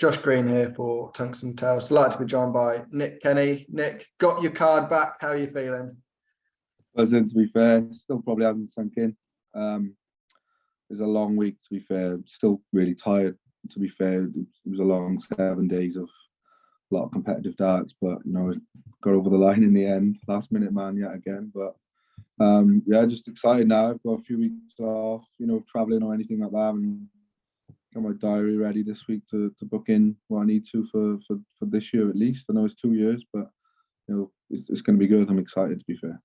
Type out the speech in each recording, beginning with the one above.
Josh Green here for Tungsten Tales. Delighted to be joined by Nick Kenny. Nick, got your card back. How are you feeling? Pleasant, to be fair. Still probably hasn't sunk in. It's a long week, to be fair. Still really tired, to be fair. It was a long 7 days of a lot of competitive darts, but, got over the line in the end. Last minute man yet again. But, yeah, just excited now. I've got a few weeks off, traveling or anything like that. And got my diary ready this week to book in what I need to for this year at least. I know it's 2 years, but, it's going to be good. I'm excited, to be fair.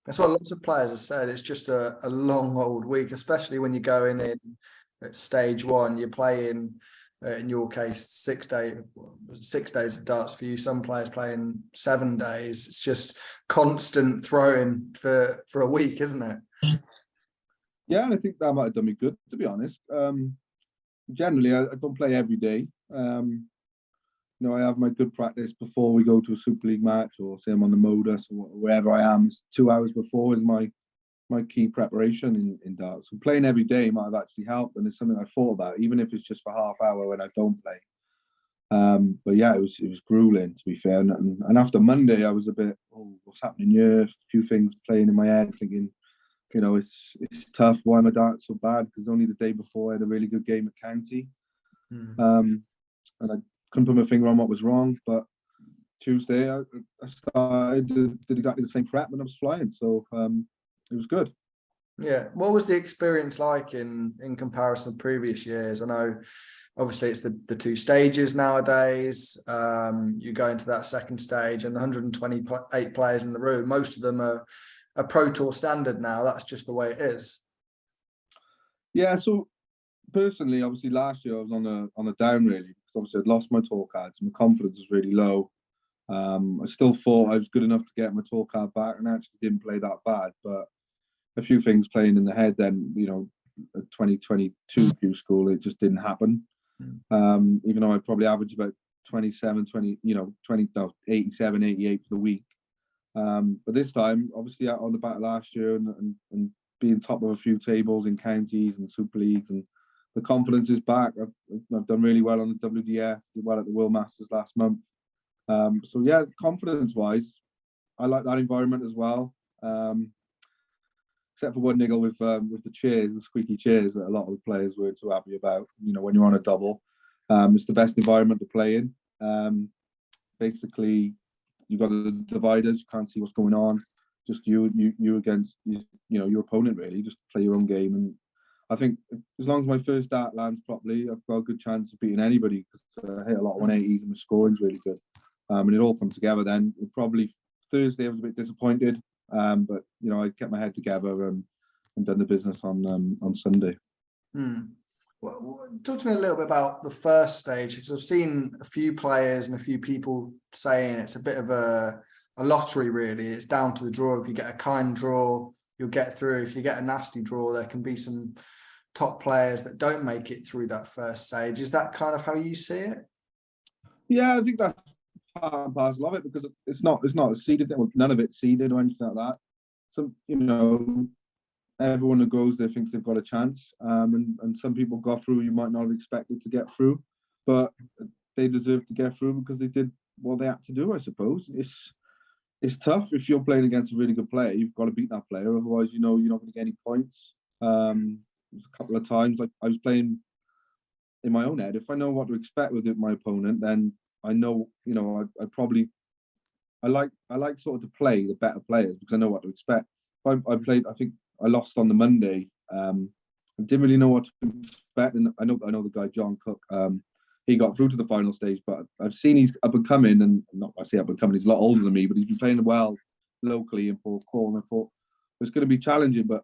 That's what lots of players have said. It's just a long old week, especially when you're going in at stage one. You're playing, in your case, 6 days of darts for you. Some players playing 7 days. It's just constant throwing for a week, isn't it? Yeah, and I think that might have done me good, to be honest. Generally, I don't play every day. I have my good practice before we go to a Super League match, or say I'm on the Modus or wherever I am. It's 2 hours before is my key preparation in darts. So playing every day might have actually helped, and it's something I thought about, even if it's just for half hour when I don't play. But yeah, it was grueling, to be fair. And after Monday, I was a bit, what's happening here? A few things playing in my head, thinking, it's tough. Why are my darts so bad? Because only the day before I had a really good game at county, and I couldn't put my finger on what was wrong. But Tuesday, I started, did exactly the same prep, and I was flying. So it was good. Yeah. What was the experience like in comparison to previous years? I know, obviously, it's the 2 stages nowadays. You go into that second stage, and the 128 players in the room, most of them are Pro Tour standard now. That's just the way it is. Yeah. So personally, obviously, last year I was on a down, really, because obviously I'd lost my tour cards. My confidence was really low. I still thought I was good enough to get my tour card back, and I actually didn't play that bad. But a few things playing in the head then, at 2022 Q-School, it just didn't happen. Even though I probably averaged about 87, 88 for the week. But this time, obviously, out on the back of last year and being top of a few tables in counties and Super Leagues, and the confidence is back. I've done really well on the WDF, did well at the World Masters last month. So yeah, confidence-wise, I like that environment as well. Except for one niggle with the chairs, the squeaky chairs that a lot of the players weren't too happy about. When you're on a double, it's the best environment to play in. Basically, you've got the dividers, you can't see what's going on. Just you against your opponent, really. Just play your own game. And I think as long as my first dart lands properly, I've got a good chance of beating anybody, because I hit a lot of 180s and my scoring's really good. And it all comes together then. Probably Thursday I was a bit disappointed, but I kept my head together and done the business on Sunday. Well, talk to me a little bit about the first stage, because I've seen a few players and a few people saying it's a bit of a lottery, really. It's down to the draw. If you get a kind draw, you'll get through. If you get a nasty draw, there can be some top players that don't make it through that first stage. Is that kind of how you see it? Yeah, I think that's part and parcel of it, because it's not a seeded thing. Well, none of it's seeded or anything like that. So everyone who goes there thinks they've got a chance, and some people got through you might not have expected to get through, but they deserve to get through because they did what they had to do, I suppose. It's tough if you're playing against a really good player. You've got to beat that player, otherwise you're not going to get any points. There's a couple of times, like I was playing in my own head. If I know what to expect with my opponent, then I know, I like sort of to play the better players, because I know what to expect. I think I lost on the Monday. I didn't really know what to expect, and I know the guy John Cook. He got through to the final stage, but I've seen he's up and coming, and not I say up and coming. He's a lot older than me, but he's been playing well locally in Port Call, and I thought it was going to be challenging, but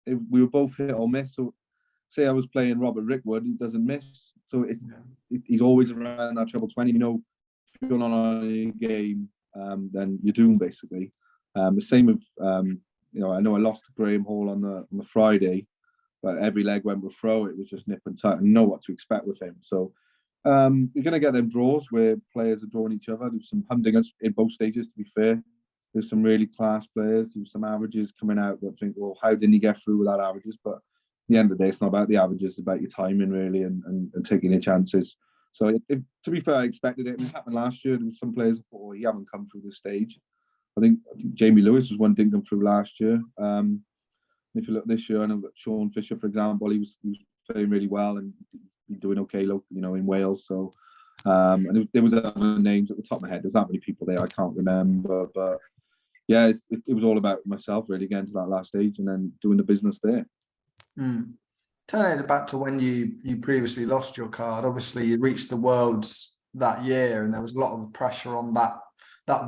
we were both hit or miss. So, say I was playing Robert Rickwood, he doesn't miss, so he's always around that treble 20. If you're not on a game, then you're doomed, basically. The same with I know I lost to Graham Hall on the Friday, but every leg went with throw. It was just nip and tuck, and know what to expect with him. So you're going to get them draws where players are drawing each other. There's some humdingers in both stages, to be fair. There's some really class players. There's some averages coming out that think, well, how didn't he get through without averages? But at the end of the day, it's not about the averages, it's about your timing, really, and taking your chances. So to be fair, I expected it. It happened last year. There was some players I thought, oh, he haven't come through this stage. I think Jamie Lewis was one didn't come through last year. If you look this year, I know that Sean Fisher, for example, he was playing really well and doing okay, in Wales. So, and there was other names at the top of my head. There's that many people there I can't remember, but yeah, it was all about myself really, getting to that last stage and then doing the business there. Turning it back to when you previously lost your card, obviously you reached the Worlds that year, and there was a lot of pressure on that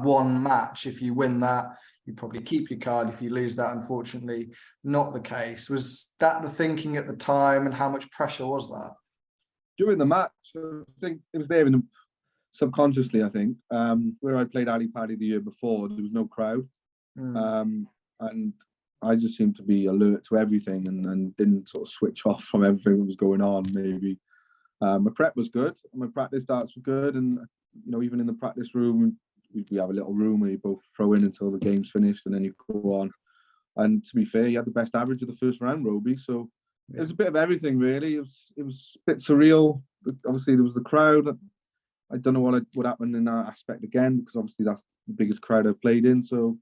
one match. If you win that, you probably keep your card. If you lose that, unfortunately, not the case. Was that the thinking at the time, and how much pressure was that? During the match, I think it was there subconsciously, I think, where I played Ali Pali the year before, there was no crowd. And I just seemed to be alert to everything and didn't sort of switch off from everything that was going on, maybe. My prep was good. My practice darts were good. And, even in the practice room, we have a little room where you both throw in until the game's finished and then you go on. And to be fair, he had the best average of the first round, Roby. So it was a bit of everything, really. It was a bit surreal. Obviously, there was the crowd. I don't know what happened in that aspect again, because obviously that's the biggest crowd I've played in. So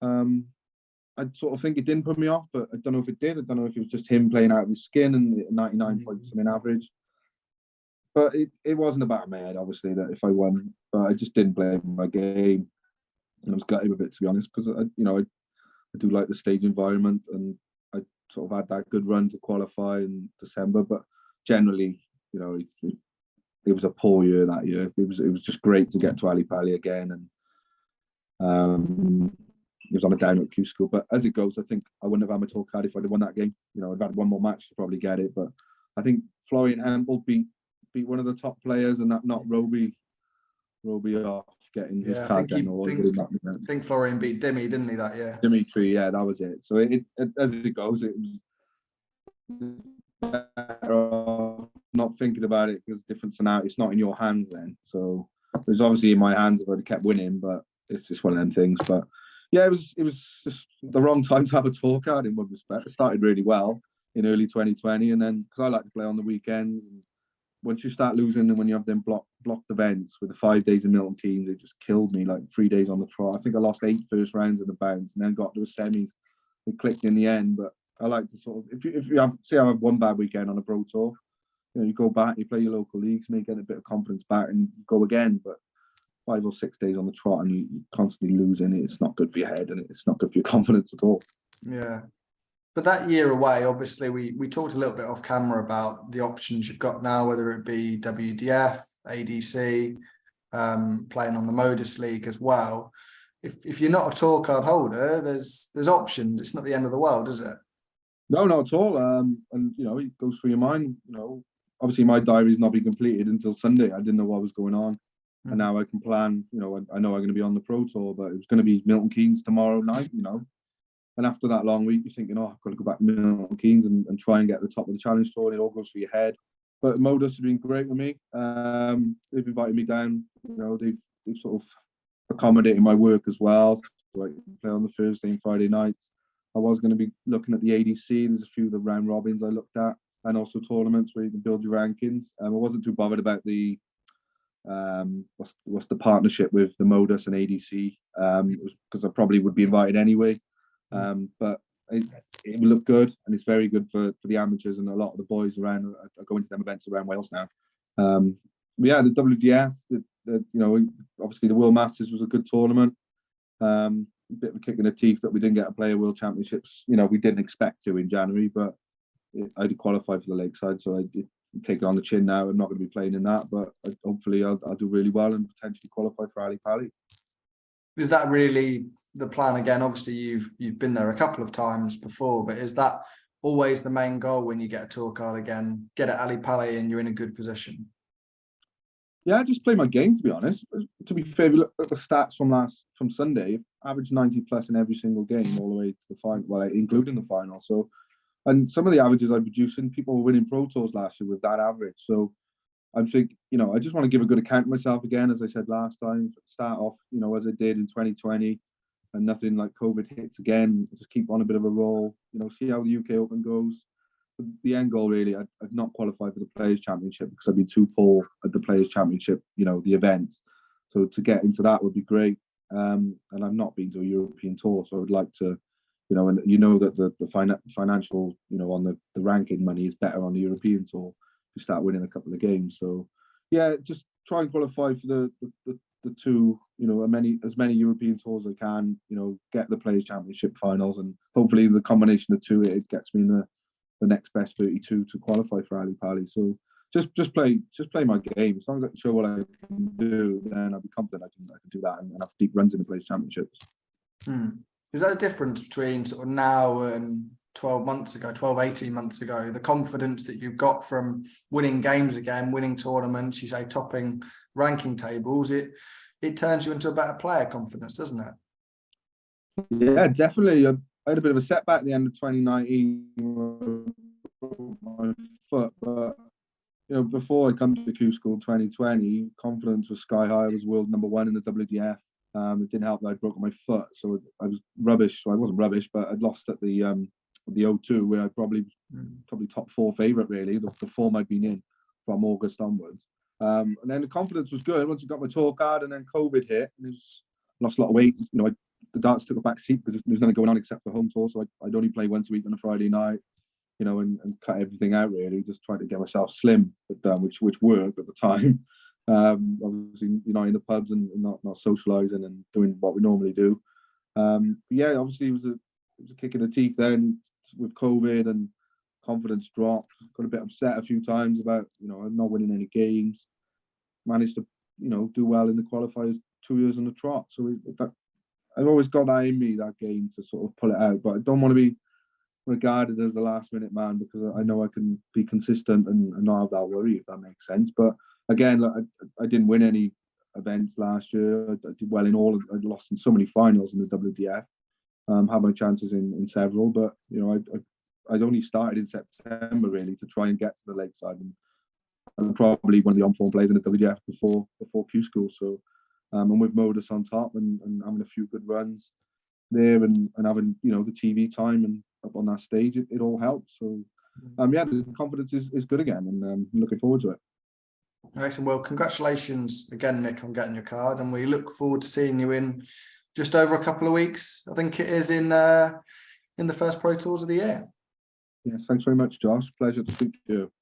I sort of think it didn't put me off, but I don't know if it did. I don't know if it was just him playing out of his skin and 99 points in average. But it wasn't about my head, obviously, that if I won. But I just didn't play my game. And I was gutted with it, to be honest, because, I do like the stage environment, and I sort of had that good run to qualify in December. But generally, it was a poor year that year. It was just great to get to Ali Pali again, and it was on a down at Q-School. But as it goes, I think I wouldn't have had my tour card if I'd have won that game. I'd had one more match to probably get it. But I think Florian Hempel beat one of the top players, and that knocked Roby off getting his card. I think Florian beat Dimmy, didn't he, that year? Dimitri, yeah, that was it. So it as it goes, it was better off not thinking about it, because different scenario. It's not in your hands then. So it was obviously in my hands if I'd kept winning, but it's just one of them things. But yeah, it was just the wrong time to have a tour card in one respect. It started really well in early 2020, and then because I like to play on the weekends, and once you start losing, and when you have them blocked events with the 5 days in Milton Keynes, it just killed me. Like 3 days on the trot, I think I lost 8 first rounds in the bounce, and then got to a semis. It clicked in the end. But I like to sort of, if you have, say I have one bad weekend on a pro tour, you go back, you play your local leagues, maybe get a bit of confidence back, and go again. But 5 or 6 days on the trot and you constantly losing, it's not good for your head, and it's not good for your confidence at all. Yeah. But that year away, obviously, we talked a little bit off camera about the options you've got now, whether it be WDF, ADC, playing on the Modus League as well. If you're not a tour card holder, there's options. It's not the end of the world, is it? No, not at all. And it goes through your mind. Obviously my diary's not been completed until Sunday. I didn't know what was going on, and now I can plan. I know I'm going to be on the pro tour, but it was going to be Milton Keynes tomorrow night. And after that long week, you're thinking, I've got to go back to Milton Keynes and try and get to the top of the challenge tour, and it all goes through your head. But Modus have been great with me. They've invited me down. They've sort of accommodated my work as well. So I can play on the Thursday and Friday nights. I was going to be looking at the ADC. There's a few of the round robins I looked at, and also tournaments where you can build your rankings. I wasn't too bothered about the what's the partnership with the Modus and ADC, because I probably would be invited anyway. But it will look good, and it's very good for the amateurs, and a lot of the boys around are going to them events around Wales now. Yeah, the WDF, obviously the World Masters was a good tournament. A bit of a kick in the teeth that we didn't get to play a World Championships. We didn't expect to in January, but I did qualify for the Lakeside, so I did take it on the chin now. I'm not going to be playing in that, but hopefully I'll do really well and potentially qualify for Ali Pali. Is that really the plan again? Obviously, you've been there a couple of times before, but is that always the main goal when you get a tour card again? Get at Ali Pali and you're in a good position? Yeah, I just play my game, to be honest. To be fair, if you look at the stats from Sunday, averaged 90 plus in every single game all the way to the final, well, including the final. So, and some of the averages I produced, and people were winning pro tours last year with that average. So I'm thinking, I just want to give a good account of myself again, as I said last time. Start off, as I did in 2020, and nothing like COVID hits again. Just keep on a bit of a roll. See how the UK Open goes. the end goal really, I'd not qualified for the Players Championship because I've been too poor at the Players Championship, the events. So to get into that would be great. And I've not been to a European tour, so I would like to, and that the financial, on the ranking money is better on the European tour. You start winning a couple of games. So yeah, just try and qualify for the two, as many European tours as I can, get the Players Championship finals, and hopefully the combination of two, it gets me in the next best 32 to qualify for Ali Pali. So just play my game. As long as I can show what I can do, then I'll be confident I can do that and have deep runs in the Players Championships. Is that a difference between sort of now and 18 months ago, the confidence that you've got from winning games again, winning tournaments, you say topping ranking tables, it turns you into a better player, confidence, doesn't it? Yeah, definitely. I had a bit of a setback at the end of 2019, my foot, but before I come to the Q-School 2020, confidence was sky high. I was world #1 in the WDF. It didn't help that I'd broken my foot, so I was rubbish. So I wasn't rubbish, but I'd lost at the O2, where I probably top 4 favourite really, the form I'd been in from August onwards. And then the confidence was good once I got my tour card, and then COVID hit, and lost a lot of weight. The darts took a back seat because there was nothing going on except for home tour, so I'd only play once a week on a Friday night, and cut everything out really, just trying to get myself slim, but which worked at the time. Obviously, in the pubs and not socialising and doing what we normally do. Yeah, obviously it was a kick in the teeth then with COVID, and confidence dropped. Got a bit upset a few times about I'm not winning any games. Managed to do well in the qualifiers 2 years on the trot. So I've always got that in me, that game, to sort of pull it out. But I don't want to be regarded as the last minute man, because I know I can be consistent and not have that worry, if that makes sense. But again, I didn't win any events last year. I did well in all. I lost in so many finals in the WDF. Had my chances in several, but I'd only started in September really to try and get to the Lakeside, and I'm probably one of the on-form players in the WDF before Q-School. So and with Modus on top and having a few good runs there, and having the TV time and up on that stage, it all helps. So yeah, the confidence is good again, and I'm looking forward to it. Excellent. Well, congratulations again, Nick, on getting your card, and we look forward to seeing you in just over a couple of weeks. I think it is in the first Pro Tours of the year. Yes, thanks very much, Josh. Pleasure to speak to you.